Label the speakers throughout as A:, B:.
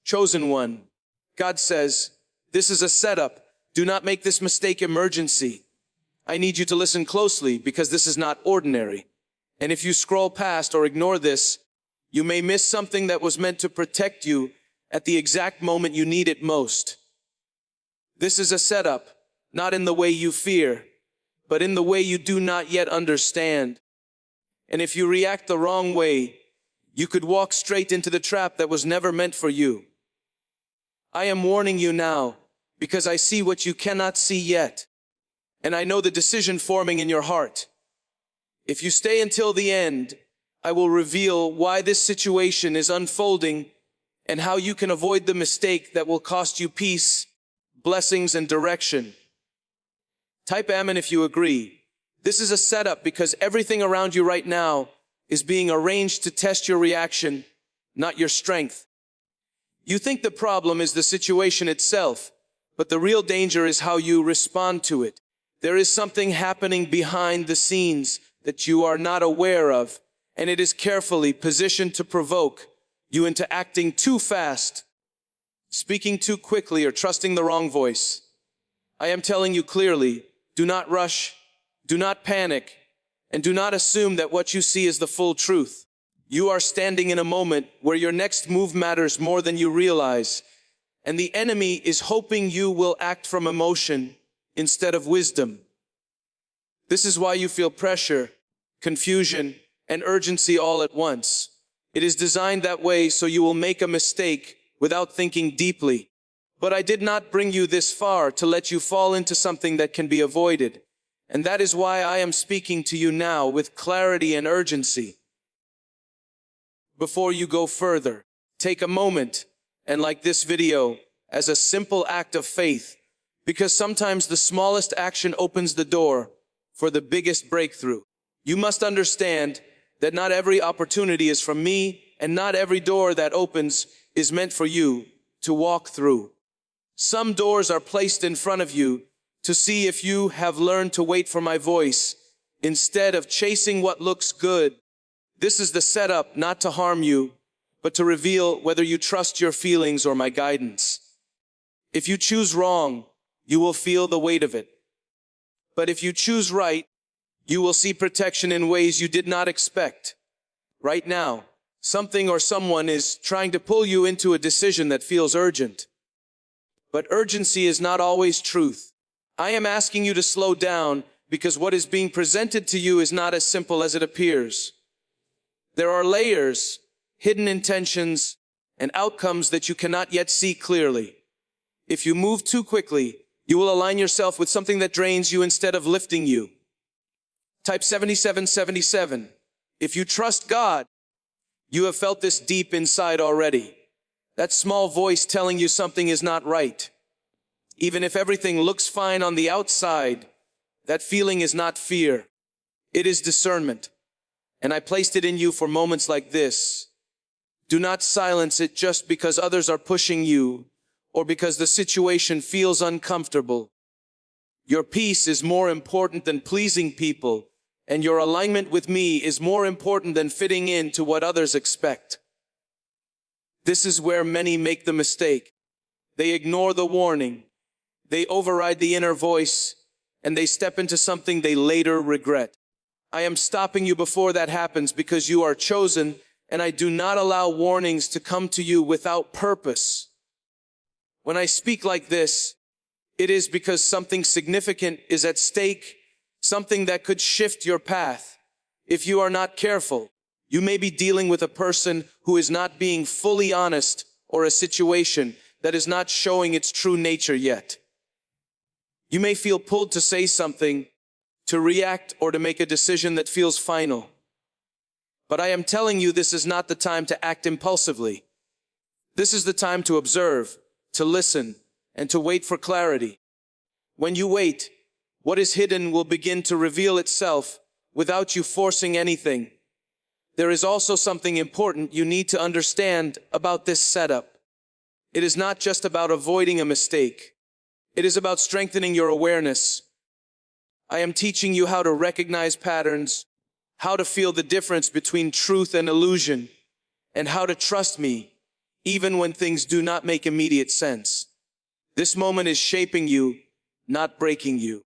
A: Chosen one. God says, this is a setup. Do not make this mistake emergency. I need you to listen closely because this is not ordinary. And if you scroll past or ignore this, you may miss something that was meant to protect you at the exact moment you need it most. This is a setup, not in the way you fear, but in the way you do not yet understand. And if you react the wrong way, you could walk straight into the trap that was never meant for you. I am warning you now, because I see what you cannot see yet, and I know the decision forming in your heart. If you stay until the end, I will reveal why this situation is unfolding and how you can avoid the mistake that will cost you peace, blessings, and direction. Type Amen if you agree. This is a setup because everything around you right now is being arranged to test your reaction, not your strength. You think the problem is the situation itself, but the real danger is how you respond to it. There is something happening behind the scenes that you are not aware of, and it is carefully positioned to provoke you into acting too fast, speaking too quickly, or trusting the wrong voice. I am telling you clearly, do not rush, do not panic, and do not assume that what you see is the full truth. You are standing in a moment where your next move matters more than you realize, and the enemy is hoping you will act from emotion instead of wisdom. This is why you feel pressure, confusion, and urgency all at once. It is designed that way so you will make a mistake without thinking deeply. But I did not bring you this far to let you fall into something that can be avoided. And that is why I am speaking to you now with clarity and urgency. Before you go further, take a moment and like this video as a simple act of faith, because sometimes the smallest action opens the door for the biggest breakthrough. You must understand that not every opportunity is from me, and not every door that opens is meant for you to walk through. Some doors are placed in front of you to see if you have learned to wait for my voice instead of chasing what looks good. This is the setup not to harm you, but to reveal whether you trust your feelings or my guidance. If you choose wrong, you will feel the weight of it. But if you choose right, you will see protection in ways you did not expect. Right now, something or someone is trying to pull you into a decision that feels urgent. But urgency is not always truth. I am asking you to slow down because what is being presented to you is not as simple as it appears. There are layers, hidden intentions, and outcomes that you cannot yet see clearly. If you move too quickly, you will align yourself with something that drains you instead of lifting you. Type 7777. If you trust God, you have felt this deep inside already. That small voice telling you something is not right. Even if everything looks fine on the outside, that feeling is not fear. It is discernment. And I placed it in you for moments like this. Do not silence it just because others are pushing you or because the situation feels uncomfortable. Your peace is more important than pleasing people, and your alignment with me is more important than fitting in to what others expect. This is where many make the mistake. They ignore the warning, they override the inner voice, and they step into something they later regret. I am stopping you before that happens because you are chosen, and I do not allow warnings to come to you without purpose. When I speak like this, it is because something significant is at stake, something that could shift your path. If you are not careful, you may be dealing with a person who is not being fully honest, or a situation that is not showing its true nature yet. You may feel pulled to say something, to react, or to make a decision that feels final. But I am telling you, this is not the time to act impulsively. This is the time to observe, to listen, and to wait for clarity. When you wait, what is hidden will begin to reveal itself without you forcing anything. There is also something important you need to understand about this setup. It is not just about avoiding a mistake. It is about strengthening your awareness. I am teaching you how to recognize patterns, how to feel the difference between truth and illusion, and how to trust me, even when things do not make immediate sense. This moment is shaping you, not breaking you.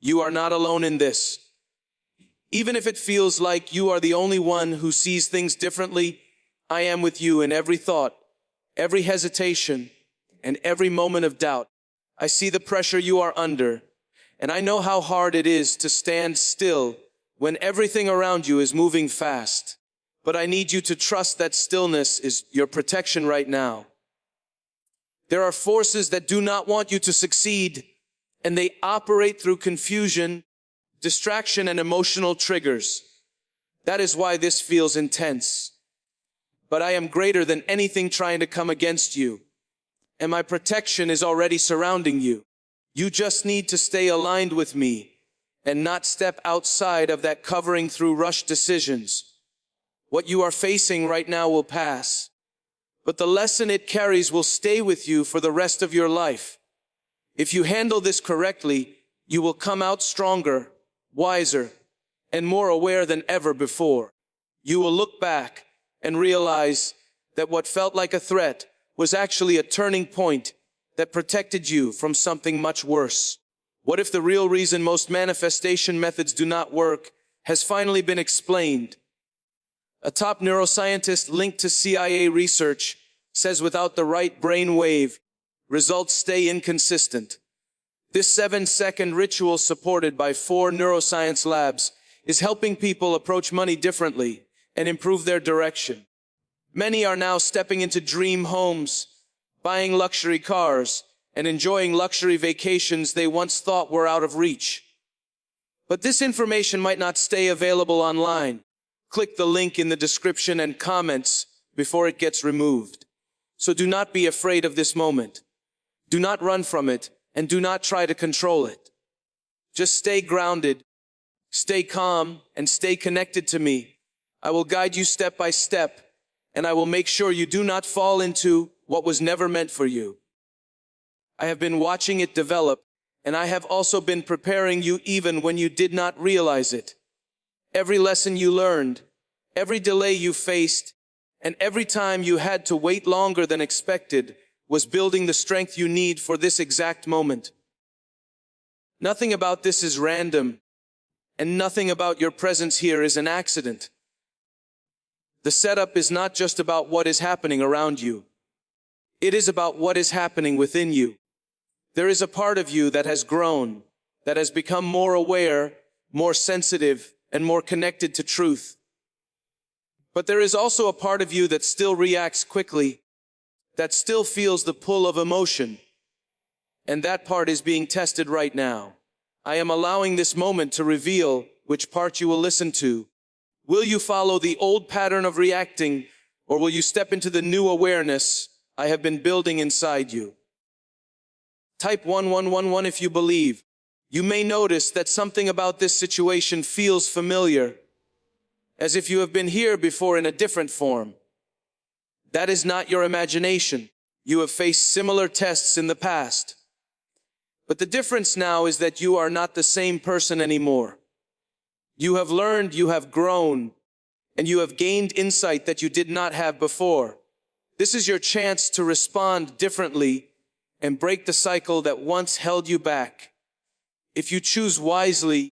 A: You are not alone in this. Even if it feels like you are the only one who sees things differently, I am with you in every thought, every hesitation, and every moment of doubt. I see the pressure you are under, and I know how hard it is to stand still when everything around you is moving fast. But I need you to trust that stillness is your protection right now. There are forces that do not want you to succeed, and they operate through confusion, distraction, and emotional triggers. That is why this feels intense. But I am greater than anything trying to come against you, and my protection is already surrounding you. You just need to stay aligned with me and not step outside of that covering through rushed decisions. What you are facing right now will pass, but the lesson it carries will stay with you for the rest of your life. If you handle this correctly, you will come out stronger, wiser, and more aware than ever before. You will look back and realize that what felt like a threat was actually a turning point that protected you from something much worse. What if the real reason most manifestation methods do not work has finally been explained? A top neuroscientist linked to CIA research says without the right brain wave, results stay inconsistent. This 7-second ritual, supported by 4 neuroscience labs, is helping people approach money differently and improve their direction. Many are now stepping into dream homes, buying luxury cars, and enjoying luxury vacations they once thought were out of reach. But this information might not stay available online. Click the link in the description and comments before it gets removed. So do not be afraid of this moment. Do not run from it, and do not try to control it. Just stay grounded, stay calm, and stay connected to me. I will guide you step by step, and I will make sure you do not fall into what was never meant for you. I have been watching it develop, and I have also been preparing you even when you did not realize it. Every lesson you learned, every delay you faced, and every time you had to wait longer than expected was building the strength you need for this exact moment. Nothing about this is random, and nothing about your presence here is an accident. The setup is not just about what is happening around you. It is about what is happening within you. There is a part of you that has grown, that has become more aware, more sensitive, and more connected to truth. But there is also a part of you that still reacts quickly, that still feels the pull of emotion. And that part is being tested right now. I am allowing this moment to reveal which part you will listen to. Will you follow the old pattern of reacting, or will you step into the new awareness I have been building inside you? Type 1111 if you believe. You may notice that something about this situation feels familiar, as if you have been here before in a different form. That is not your imagination. You have faced similar tests in the past. But the difference now is that you are not the same person anymore. You have learned, you have grown, and you have gained insight that you did not have before. This is your chance to respond differently and break the cycle that once held you back. If you choose wisely,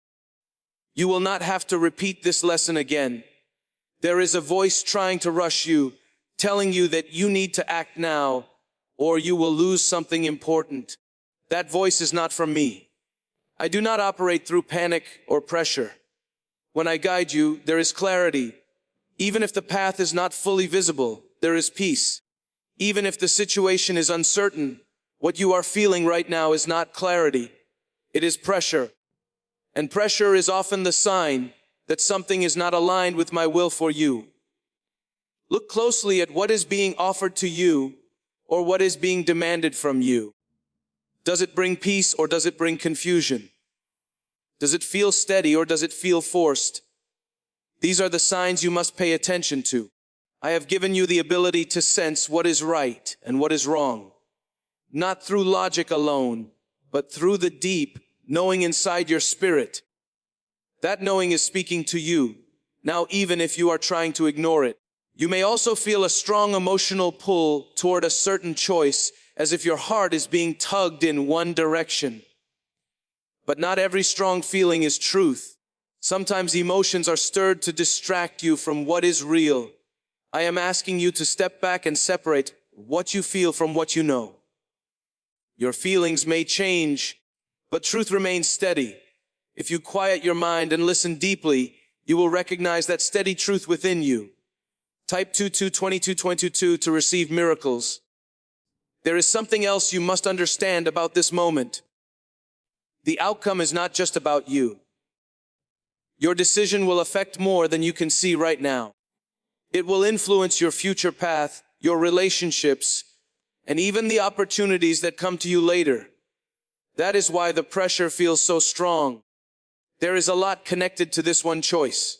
A: you will not have to repeat this lesson again. There is a voice trying to rush you, telling you that you need to act now, or you will lose something important. That voice is not from me. I do not operate through panic or pressure. When I guide you, there is clarity. Even if the path is not fully visible, there is peace. Even if the situation is uncertain, what you are feeling right now is not clarity. It is pressure. And pressure is often the sign that something is not aligned with my will for you. Look closely at what is being offered to you or what is being demanded from you. Does it bring peace or does it bring confusion? Does it feel steady or does it feel forced? These are the signs you must pay attention to. I have given you the ability to sense what is right and what is wrong, not through logic alone, but through the deep knowing inside your spirit. That knowing is speaking to you, now even if you are trying to ignore it. You may also feel a strong emotional pull toward a certain choice, as if your heart is being tugged in one direction. But not every strong feeling is truth. Sometimes emotions are stirred to distract you from what is real. I am asking you to step back and separate what you feel from what you know. Your feelings may change, but truth remains steady. If you quiet your mind and listen deeply, you will recognize that steady truth within you. Type 222222 to receive miracles. There is something else you must understand about this moment. The outcome is not just about you. Your decision will affect more than you can see right now. It will influence your future path, your relationships, and even the opportunities that come to you later. That is why the pressure feels so strong. There is a lot connected to this one choice.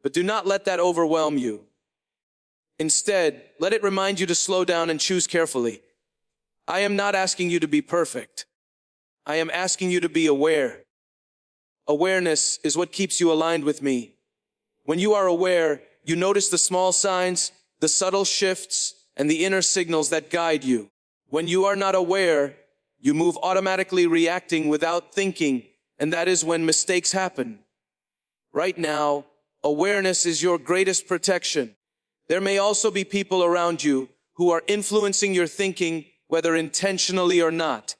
A: But do not let that overwhelm you. Instead, let it remind you to slow down and choose carefully. I am not asking you to be perfect. I am asking you to be aware. Awareness is what keeps you aligned with me. When you are aware, you notice the small signs, the subtle shifts, and the inner signals that guide you. When you are not aware, you move automatically reacting without thinking, and that is when mistakes happen. Right now, awareness is your greatest protection. There may also be people around you who are influencing your thinking, whether intentionally or not.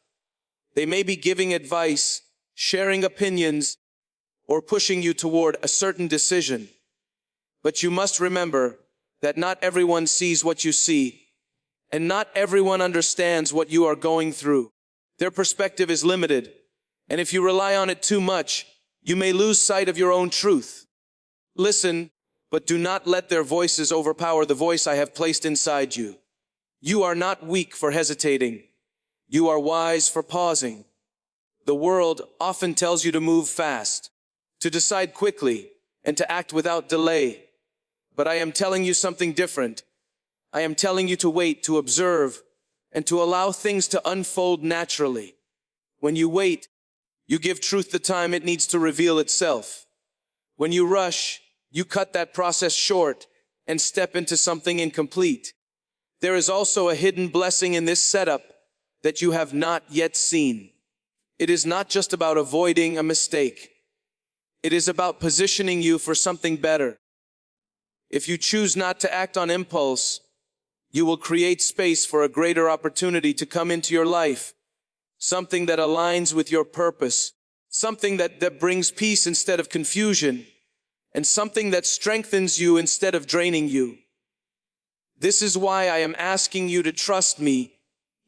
A: They may be giving advice, sharing opinions, or pushing you toward a certain decision. But you must remember that not everyone sees what you see, and not everyone understands what you are going through. Their perspective is limited, and if you rely on it too much, you may lose sight of your own truth. Listen, but do not let their voices overpower the voice I have placed inside you. You are not weak for hesitating. You are wise for pausing. The world often tells you to move fast, to decide quickly, and to act without delay. But I am telling you something different. I am telling you to wait, to observe, and to allow things to unfold naturally. When you wait, you give truth the time it needs to reveal itself. When you rush, you cut that process short and step into something incomplete. There is also a hidden blessing in this setup that you have not yet seen. It is not just about avoiding a mistake. It is about positioning you for something better. If you choose not to act on impulse, you will create space for a greater opportunity to come into your life. Something that aligns with your purpose. Something that brings peace instead of confusion. And something that strengthens you instead of draining you. This is why I am asking you to trust me,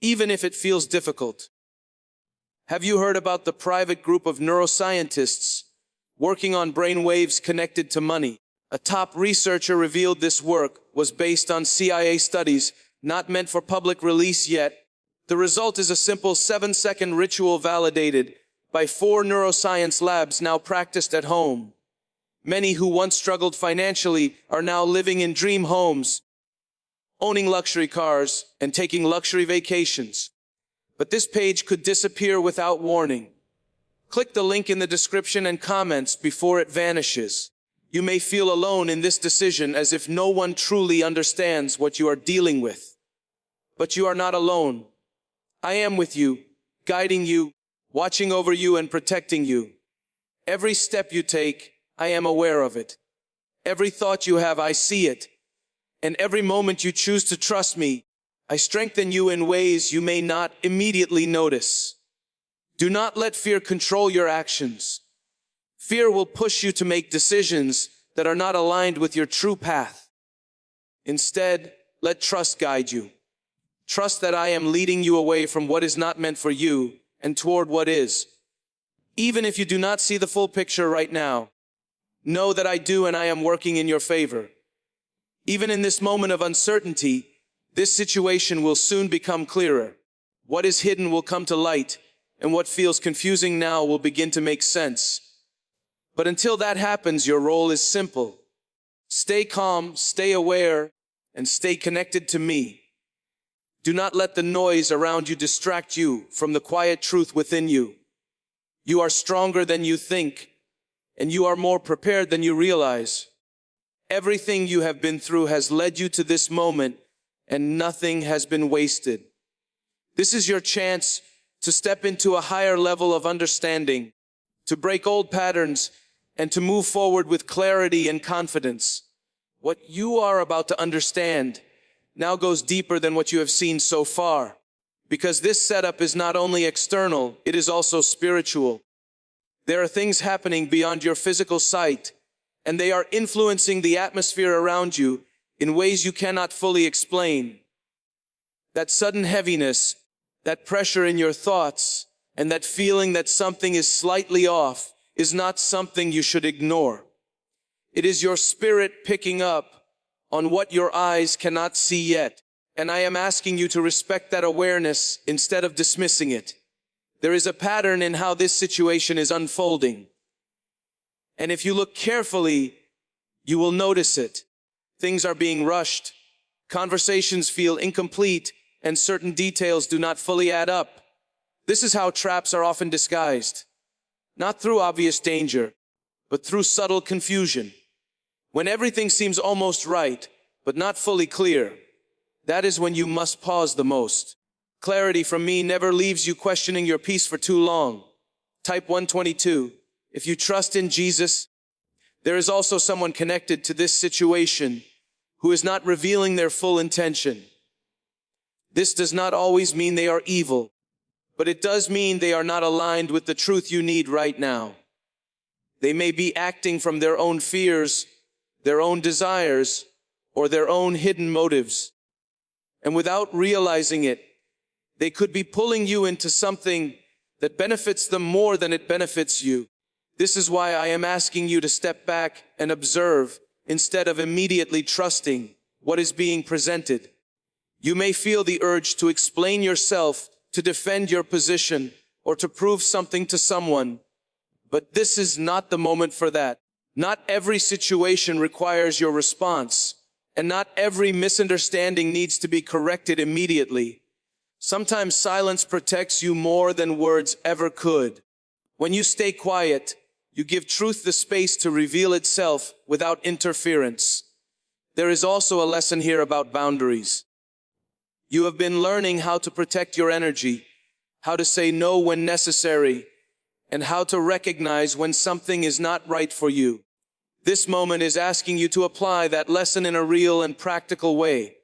A: even if it feels difficult. Have you heard about the private group of neuroscientists working on brain waves connected to money? A top researcher revealed this work was based on CIA studies, not meant for public release yet. The result is a simple 7-second ritual validated by 4 neuroscience labs now practiced at home. Many who once struggled financially are now living in dream homes, owning luxury cars, and taking luxury vacations. But this page could disappear without warning. Click the link in the description and comments before it vanishes. You may feel alone in this decision, as if no one truly understands what you are dealing with. But you are not alone. I am with you, guiding you, watching over you, and protecting you. Every step you take, I am aware of it. Every thought you have, I see it. And every moment you choose to trust me, I strengthen you in ways you may not immediately notice. Do not let fear control your actions. Fear will push you to make decisions that are not aligned with your true path. Instead, let trust guide you. Trust that I am leading you away from what is not meant for you and toward what is. Even if you do not see the full picture right now, know that I do, and I am working in your favor. Even in this moment of uncertainty, this situation will soon become clearer. What is hidden will come to light, and what feels confusing now will begin to make sense. But until that happens, your role is simple. Stay calm, stay aware, and stay connected to me. Do not let the noise around you distract you from the quiet truth within you. You are stronger than you think, and you are more prepared than you realize. Everything you have been through has led you to this moment, and nothing has been wasted. This is your chance to step into a higher level of understanding, to break old patterns, and to move forward with clarity and confidence. What you are about to understand now goes deeper than what you have seen so far, because this setup is not only external, it is also spiritual. There are things happening beyond your physical sight, and they are influencing the atmosphere around you in ways you cannot fully explain. That sudden heaviness, that pressure in your thoughts, and that feeling that something is slightly off is not something you should ignore. It is your spirit picking up on what your eyes cannot see yet. And I am asking you to respect that awareness instead of dismissing it. There is a pattern in how this situation is unfolding. And if you look carefully, you will notice it. Things are being rushed. Conversations feel incomplete, and certain details do not fully add up. This is how traps are often disguised. Not through obvious danger, but through subtle confusion. When everything seems almost right, but not fully clear, that is when you must pause the most. Clarity from me never leaves you questioning your peace for too long. Type 122. If you trust in Jesus, there is also someone connected to this situation who is not revealing their full intention. This does not always mean they are evil, but it does mean they are not aligned with the truth you need right now. They may be acting from their own fears, their own desires, or their own hidden motives. And without realizing it, they could be pulling you into something that benefits them more than it benefits you. This is why I am asking you to step back and observe instead of immediately trusting what is being presented. You may feel the urge to explain yourself, to defend your position, or to prove something to someone. But this is not the moment for that. Not every situation requires your response, and not every misunderstanding needs to be corrected immediately. Sometimes silence protects you more than words ever could. When you stay quiet, you give truth the space to reveal itself without interference. There is also a lesson here about boundaries. You have been learning how to protect your energy, how to say no when necessary, and how to recognize when something is not right for you. This moment is asking you to apply that lesson in a real and practical way.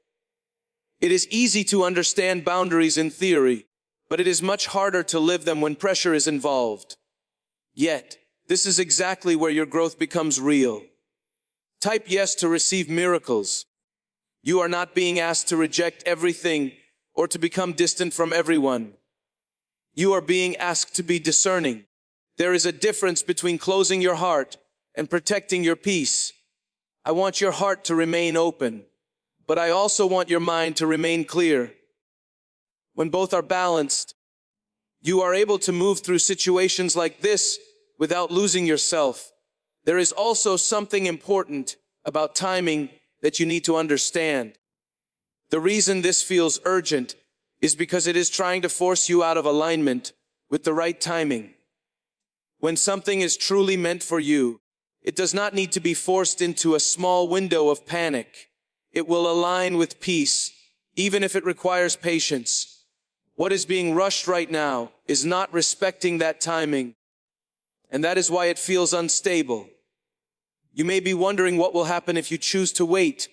A: It is easy to understand boundaries in theory, but it is much harder to live them when pressure is involved. Yet, this is exactly where your growth becomes real. Type yes to receive miracles. You are not being asked to reject everything or to become distant from everyone. You are being asked to be discerning. There is a difference between closing your heart and protecting your peace. I want your heart to remain open, but I also want your mind to remain clear. When both are balanced, you are able to move through situations like this without losing yourself. There is also something important about timing that you need to understand. The reason this feels urgent is because it is trying to force you out of alignment with the right timing. When something is truly meant for you, it does not need to be forced into a small window of panic. It will align with peace, even if it requires patience. What is being rushed right now is not respecting that timing, and that is why it feels unstable. You may be wondering what will happen if you choose to wait.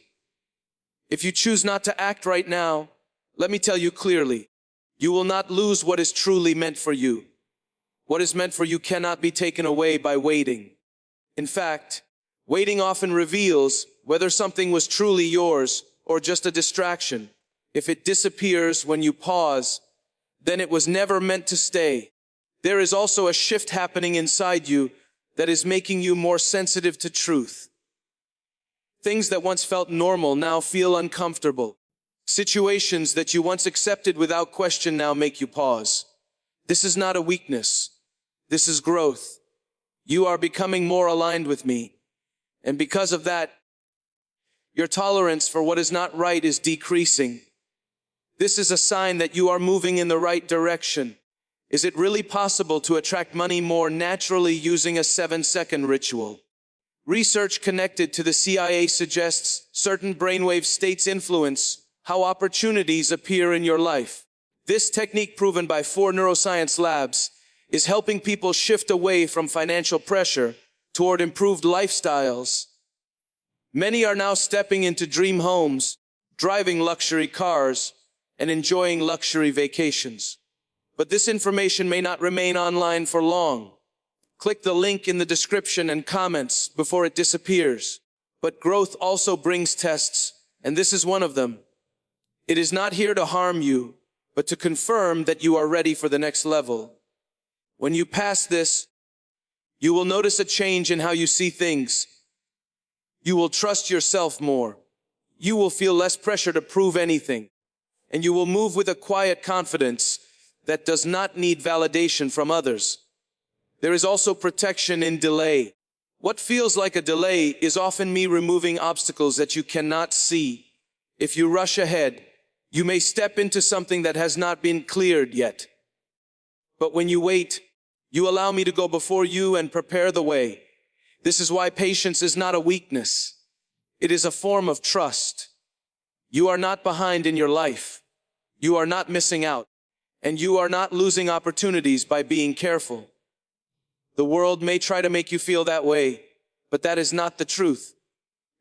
A: If you choose not to act right now, let me tell you clearly, you will not lose what is truly meant for you. What is meant for you cannot be taken away by waiting. In fact, waiting often reveals whether something was truly yours or just a distraction. If it disappears when you pause, then it was never meant to stay. There is also a shift happening inside you that is making you more sensitive to truth. Things that once felt normal now feel uncomfortable. Situations that you once accepted without question now make you pause. This is not a weakness. This is growth. You are becoming more aligned with me. And because of that, your tolerance for what is not right is decreasing. This is a sign that you are moving in the right direction. Is it really possible to attract money more naturally using a 7-second ritual? Research connected to the CIA suggests certain brainwave states influence how opportunities appear in your life. This technique, proven by 4 neuroscience labs, is helping people shift away from financial pressure toward improved lifestyles. Many are now stepping into dream homes, driving luxury cars, and enjoying luxury vacations. But this information may not remain online for long. Click the link in the description and comments before it disappears. But growth also brings tests, and this is one of them. It is not here to harm you, but to confirm that you are ready for the next level. When you pass this, you will notice a change in how you see things. You will trust yourself more. You will feel less pressure to prove anything. And you will move with a quiet confidence that does not need validation from others. There is also protection in delay. What feels like a delay is often me removing obstacles that you cannot see. If you rush ahead, you may step into something that has not been cleared yet. But when you wait, you allow me to go before you and prepare the way. This is why patience is not a weakness. It is a form of trust. You are not behind in your life. You are not missing out. And you are not losing opportunities by being careful. The world may try to make you feel that way, but that is not the truth.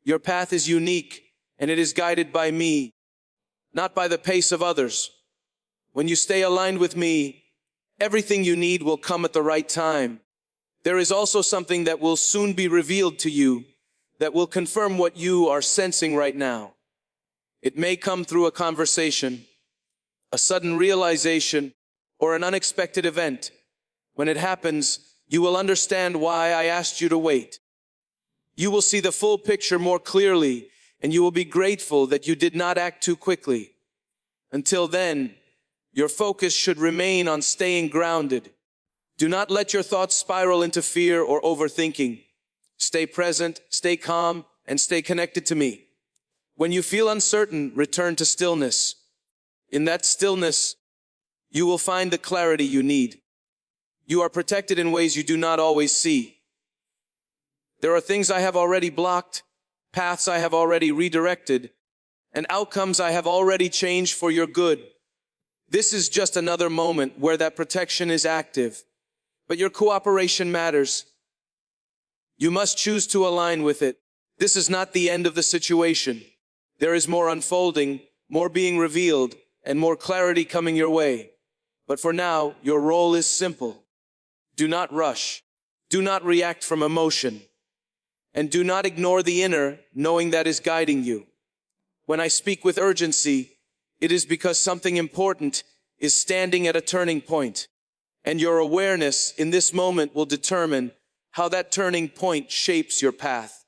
A: Your path is unique, and it is guided by me, not by the pace of others. When you stay aligned with me, everything you need will come at the right time. There is also something that will soon be revealed to you that will confirm what you are sensing right now. It may come through a conversation, a sudden realization, or an unexpected event. When it happens, you will understand why I asked you to wait. You will see the full picture more clearly, and you will be grateful that you did not act too quickly. Until then, your focus should remain on staying grounded. Do not let your thoughts spiral into fear or overthinking. Stay present, stay calm, and stay connected to me. When you feel uncertain, return to stillness. In that stillness, you will find the clarity you need. You are protected in ways you do not always see. There are things I have already blocked, paths I have already redirected, and outcomes I have already changed for your good. This is just another moment where that protection is active, but your cooperation matters. You must choose to align with it. This is not the end of the situation. There is more unfolding, more being revealed, and more clarity coming your way. But for now, your role is simple. Do not rush. Do not react from emotion. And do not ignore the inner, knowing that is guiding you. When I speak with urgency, it is because something important is standing at a turning point. And your awareness in this moment will determine how that turning point shapes your path.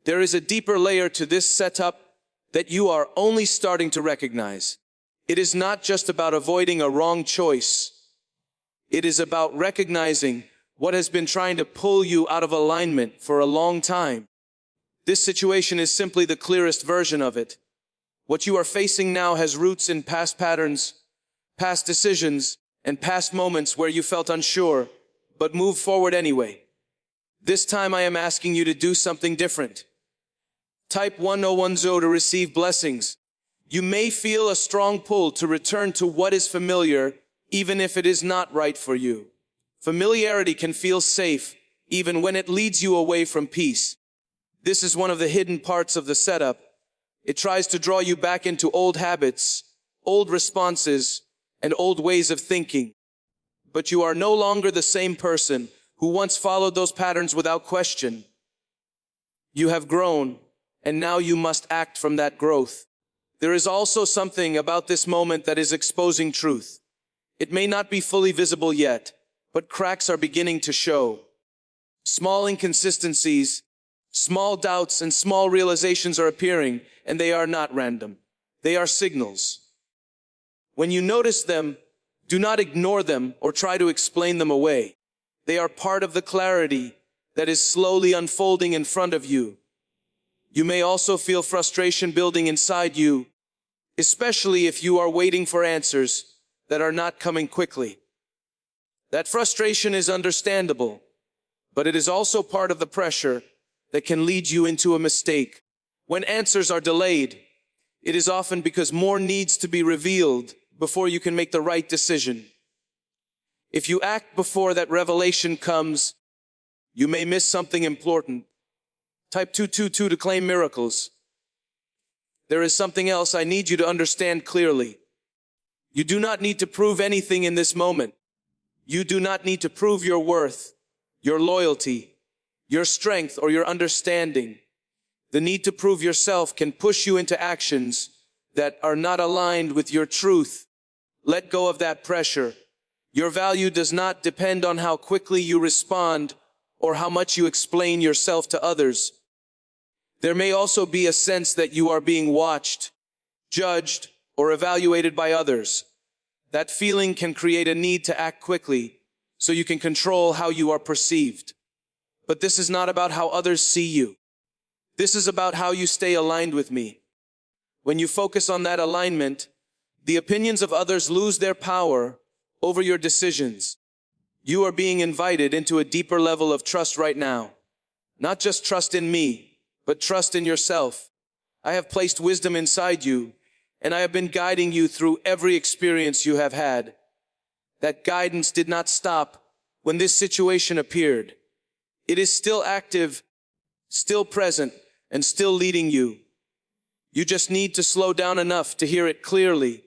A: There is a deeper layer to this setup that you are only starting to recognize. It is not just about avoiding a wrong choice. It is about recognizing what has been trying to pull you out of alignment for a long time. This situation is simply the clearest version of it. What you are facing now has roots in past patterns, past decisions, and past moments where you felt unsure, but moved forward anyway. This time I am asking you to do something different. Type 1010 to receive blessings. You may feel a strong pull to return to what is familiar, even if it is not right for you. Familiarity can feel safe, even when it leads you away from peace. This is one of the hidden parts of the setup. It tries to draw you back into old habits, old responses, and old ways of thinking. But you are no longer the same person who once followed those patterns without question. You have grown, and now you must act from that growth. There is also something about this moment that is exposing truth. It may not be fully visible yet, but cracks are beginning to show. Small inconsistencies, small doubts, and small realizations are appearing, and they are not random. They are signals. When you notice them, do not ignore them or try to explain them away. They are part of the clarity that is slowly unfolding in front of you. You may also feel frustration building inside you, especially if you are waiting for answers that are not coming quickly. That frustration is understandable, but it is also part of the pressure that can lead you into a mistake. When answers are delayed, it is often because more needs to be revealed before you can make the right decision. If you act before that revelation comes, you may miss something important. Type 222 to claim miracles. There is something else I need you to understand clearly. You do not need to prove anything in this moment. You do not need to prove your worth, your loyalty, your strength, or your understanding. The need to prove yourself can push you into actions that are not aligned with your truth. Let go of that pressure. Your value does not depend on how quickly you respond or how much you explain yourself to others. There may also be a sense that you are being watched, judged, or evaluated by others. That feeling can create a need to act quickly so you can control how you are perceived. But this is not about how others see you. This is about how you stay aligned with me. When you focus on that alignment, the opinions of others lose their power over your decisions. You are being invited into a deeper level of trust right now. Not just trust in me, but trust in yourself. I have placed wisdom inside you, and I have been guiding you through every experience you have had. That guidance did not stop when this situation appeared. It is still active, still present, and still leading you. You just need to slow down enough to hear it clearly.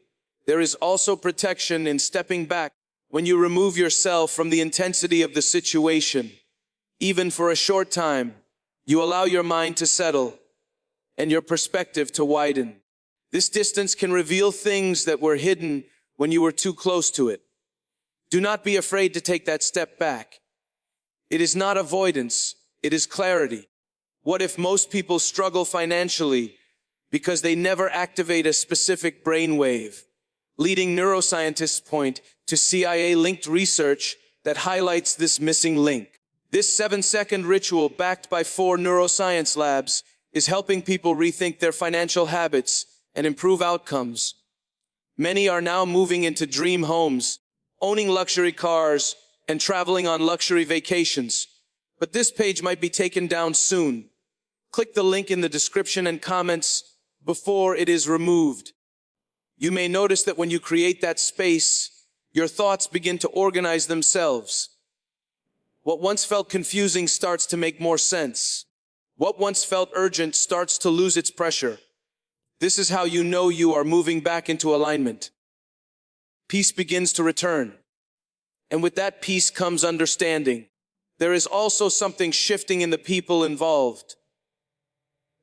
A: There is also protection in stepping back when you remove yourself from the intensity of the situation. Even for a short time, you allow your mind to settle and your perspective to widen. This distance can reveal things that were hidden when you were too close to it. Do not be afraid to take that step back. It is not avoidance, it is clarity. What if most people struggle financially because they never activate a specific brainwave? Leading neuroscientists point to CIA-linked research that highlights this missing link. This 7-second ritual, backed by 4 neuroscience labs, is helping people rethink their financial habits and improve outcomes. Many are now moving into dream homes, owning luxury cars, and traveling on luxury vacations. But this page might be taken down soon. Click the link in the description and comments before it is removed. You may notice that when you create that space, your thoughts begin to organize themselves. What once felt confusing starts to make more sense. What once felt urgent starts to lose its pressure. This is how you know you are moving back into alignment. Peace begins to return. And with that peace comes understanding. There is also something shifting in the people involved.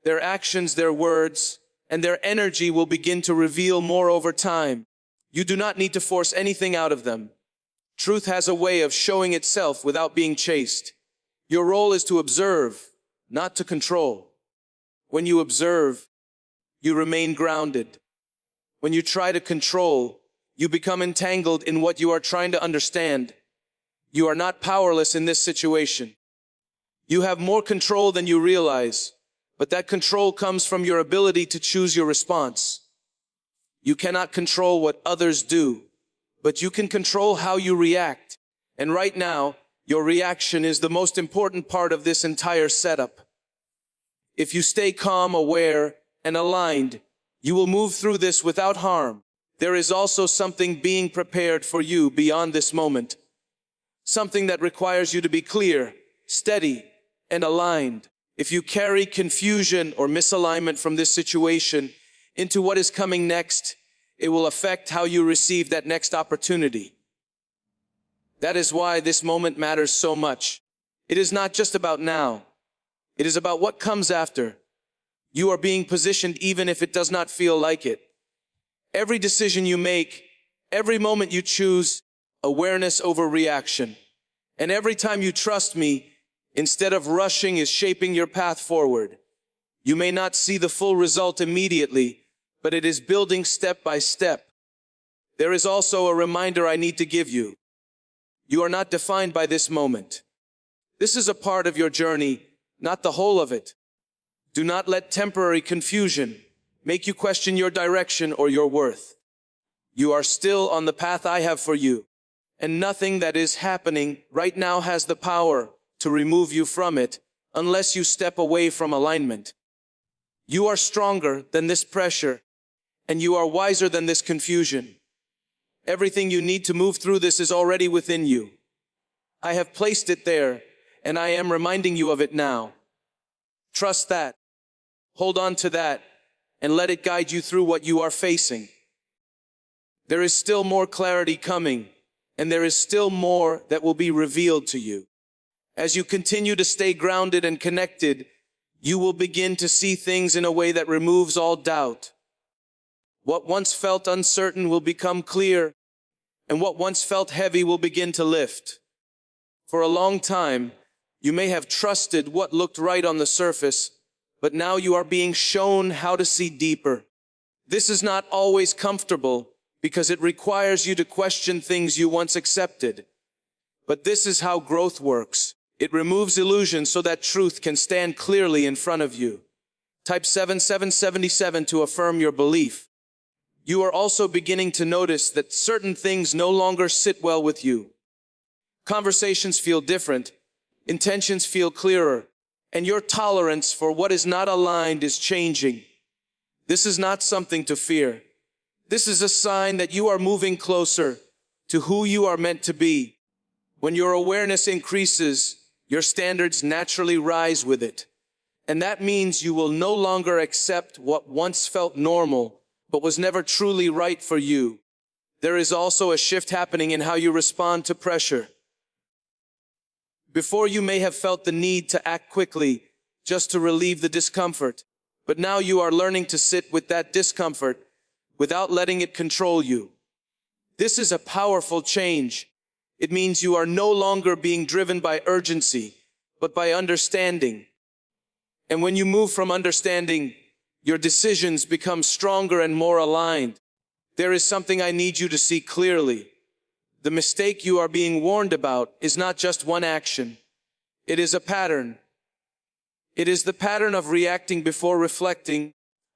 A: Their actions, their words, and their energy will begin to reveal more over time. You do not need to force anything out of them. Truth has a way of showing itself without being chased. Your role is to observe, not to control. When you observe, you remain grounded. When you try to control, you become entangled in what you are trying to understand. You are not powerless in this situation. You have more control than you realize, but that control comes from your ability to choose your response. You cannot control what others do, but you can control how you react. And right now, your reaction is the most important part of this entire setup. If you stay calm, aware, and aligned, you will move through this without harm. There is also something being prepared for you beyond this moment. Something that requires you to be clear, steady, and aligned. If you carry confusion or misalignment from this situation into what is coming next, it will affect how you receive that next opportunity. That is why this moment matters so much. It is not just about now. It is about what comes after. You are being positioned even if it does not feel like it. Every decision you make, every moment you choose, awareness over reaction. And every time you trust me, instead of rushing, is shaping your path forward. You may not see the full result immediately, but it is building step by step. There is also a reminder I need to give you. You are not defined by this moment. This is a part of your journey, not the whole of it. Do not let temporary confusion make you question your direction or your worth. You are still on the path I have for you, and nothing that is happening right now has the power to remove you from it unless you step away from alignment. You are stronger than this pressure, and you are wiser than this confusion. Everything you need to move through this is already within you. I have placed it there, and I am reminding you of it now. Trust that. Hold on to that, and let it guide you through what you are facing. There is still more clarity coming, and there is still more that will be revealed to you. As you continue to stay grounded and connected, you will begin to see things in a way that removes all doubt. What once felt uncertain will become clear, and what once felt heavy will begin to lift. For a long time, you may have trusted what looked right on the surface, but now you are being shown how to see deeper. This is not always comfortable, because it requires you to question things you once accepted. But this is how growth works. It removes illusion so that truth can stand clearly in front of you. Type 7777 to affirm your belief. You are also beginning to notice that certain things no longer sit well with you. Conversations feel different, intentions feel clearer, and your tolerance for what is not aligned is changing. This is not something to fear. This is a sign that you are moving closer to who you are meant to be. When your awareness increases, your standards naturally rise with it. And that means you will no longer accept what once felt normal, but was never truly right for you. There is also a shift happening in how you respond to pressure. Before, you may have felt the need to act quickly just to relieve the discomfort. But now you are learning to sit with that discomfort without letting it control you. This is a powerful change. It means you are no longer being driven by urgency, but by understanding. And when you move from understanding, your decisions become stronger and more aligned. There is something I need you to see clearly. The mistake you are being warned about is not just one action. It is a pattern. It is the pattern of reacting before reflecting,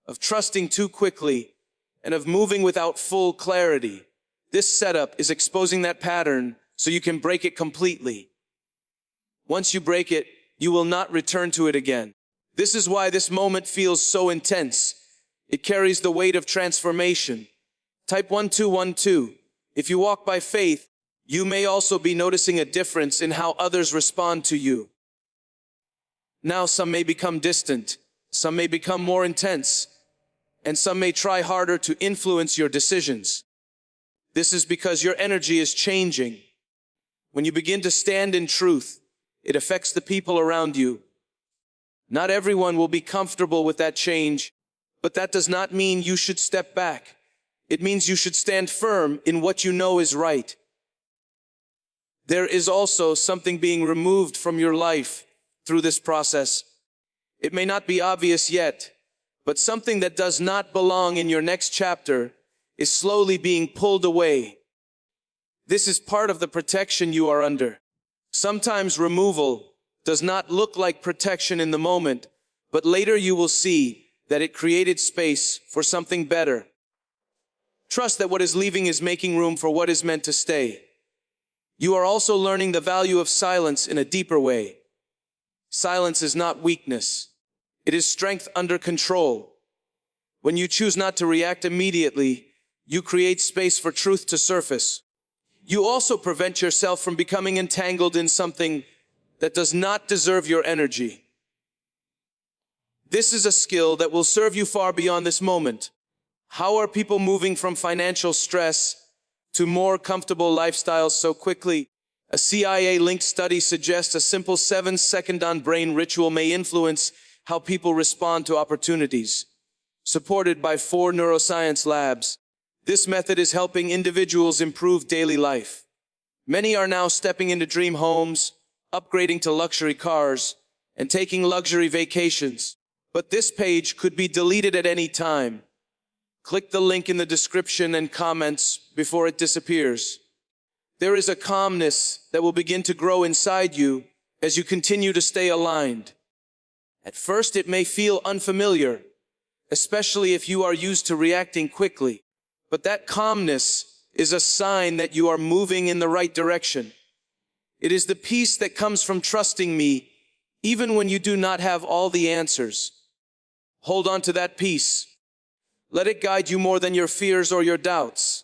A: of trusting too quickly, and of moving without full clarity. This setup is exposing that pattern so you can break it completely. Once you break it, you will not return to it again. This is why this moment feels so intense. It carries the weight of transformation. Type 1212. If you walk by faith, you may also be noticing a difference in how others respond to you. Now some may become distant, some may become more intense, and some may try harder to influence your decisions. This is because your energy is changing. When you begin to stand in truth, it affects the people around you. Not everyone will be comfortable with that change, but that does not mean you should step back. It means you should stand firm in what you know is right. There is also something being removed from your life through this process. It may not be obvious yet, but something that does not belong in your next chapter is slowly being pulled away. This is part of the protection you are under. Sometimes removal does not look like protection in the moment, but later you will see that it created space for something better. Trust that what is leaving is making room for what is meant to stay. You are also learning the value of silence in a deeper way. Silence is not weakness. It is strength under control. When you choose not to react immediately, you create space for truth to surface. You also prevent yourself from becoming entangled in something that does not deserve your energy. This is a skill that will serve you far beyond this moment. How are people moving from financial stress to more comfortable lifestyles so quickly? A CIA-linked study suggests a simple 7-second on-brain ritual may influence how people respond to opportunities. Supported by 4 neuroscience labs, this method is helping individuals improve daily life. Many are now stepping into dream homes, upgrading to luxury cars, and taking luxury vacations. But this page could be deleted at any time. Click the link in the description and comments before it disappears. There is a calmness that will begin to grow inside you as you continue to stay aligned. At first, it may feel unfamiliar, especially if you are used to reacting quickly. But that calmness is a sign that you are moving in the right direction. It is the peace that comes from trusting me, Even when you do not have all the answers, hold on to that peace. Let it guide you more than your fears or your doubts.